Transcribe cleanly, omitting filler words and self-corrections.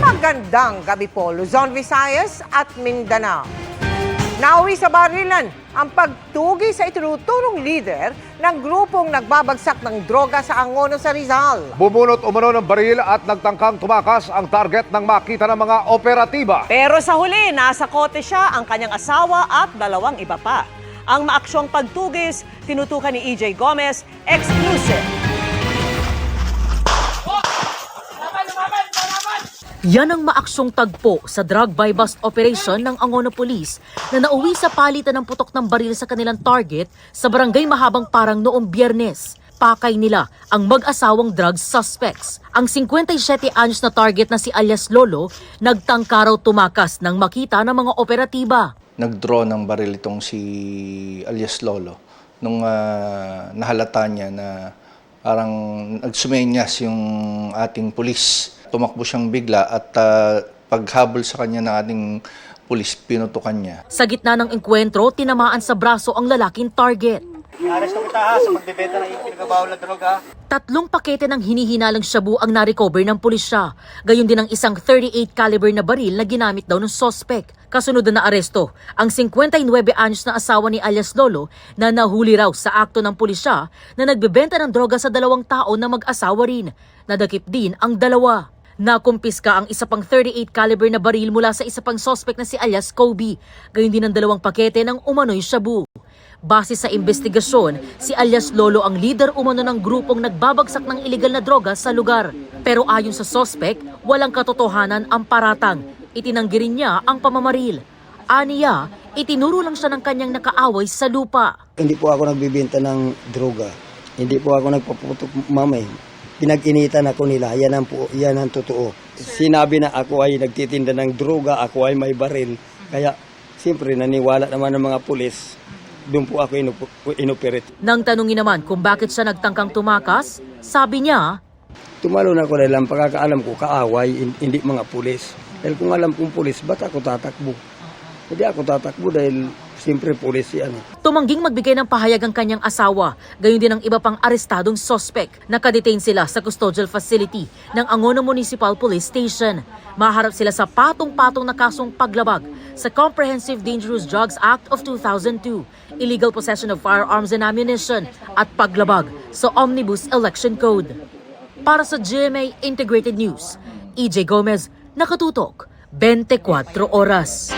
Magandang gabi po, Luzon, Visayas at Mindanao. Nauwi sa barilan ang pagtugi sa itinuturong leader ng grupong nagbabagsak ng droga sa Angono sa Rizal. Bumunot umano ng baril at nagtangkang tumakas ang target ng makita ng mga operatiba. Pero sa huli, nasa kote siya ang kanyang asawa at 2 iba pa. Ang maaksyong pagtugis, tinutukan ni EJ Gomez, exclusive. Yan ang maaksyong tagpo sa drug buy-bust operation ng Angono Police na nauwi sa palitan ng putok ng baril sa kanilang target sa barangay Mahabang Parang noong Biyernes. Pakay nila ang mag-asawang drug suspects. Ang 57 anyos na target na si alias Lolo, nagtangka raw tumakas nang makita ng mga operatiba. Nag-draw ng baril itong si alias Lolo nung nahalata niya na parang nagsumenyas yung ating pulis. Tumakbo siyang bigla at paghabol sa kanya ng ating pulis, pinutukan niya. Sa gitna ng engkwentro, tinamaan sa braso ang lalaking target. Aresto kita ha sa pagbebenta ng pinagabawal na droga. 3 pakete ng hinihinalang shabu ang na-recover ng pulisya. Gayon din ang isang 38 caliber na baril na ginamit daw ng suspect. Kasunod na aresto ang 59 anyos na asawa ni alias Lolo na nahuli raw sa akto ng pulisya na nagbebenta ng droga sa 2 tao na mag-asawa rin. Nadakip din ang 2. Nakumpiska ang isa pang 38 caliber na baril mula sa isa pang suspect na si alias Kobe. Gayon din ang 2 pakete ng umano'y shabu. Base sa investigasyon, si alias Lolo ang leader umano ng grupong nagbabagsak ng iligal na droga sa lugar. Pero ayon sa suspect, walang katotohanan ang paratang. Itinanggi rin niya ang pamamaril. Aniya, itinuro lang siya ng kanyang nakaaway sa lupa. Hindi po ako nagbibenta ng droga. Hindi po ako nagpaputok, mamay. Pinag-initan ako nila, yan ang totoo. Sinabi na ako ay nagtitinda ng droga, ako ay may baril. Kaya siyempre naniwala naman ng mga pulis, doon po ako inoperate. Nang tanungin naman kung bakit siya nagtangkang tumakas, sabi niya, Tumalon ako dahil ang pagkakaalam ko, kaaway, hindi mga pulis. Dahil kung alam kong pulis, ba't ako tatakbo? Hindi ako tatakbo dahil siyempre pulis yan. tumangging magbigay ng pahayag ang kanyang asawa. Gayon din ang iba pang arestadong suspect. Nakadetain sila sa custodial facility ng Angono Municipal Police Station. Maharap sila sa patong-patong na kasong paglabag sa Comprehensive Dangerous Drugs Act of 2002, illegal possession of firearms and ammunition, at paglabag sa Omnibus Election Code. Para sa GMA Integrated News, EJ Gomez, nakatutok, 24 oras.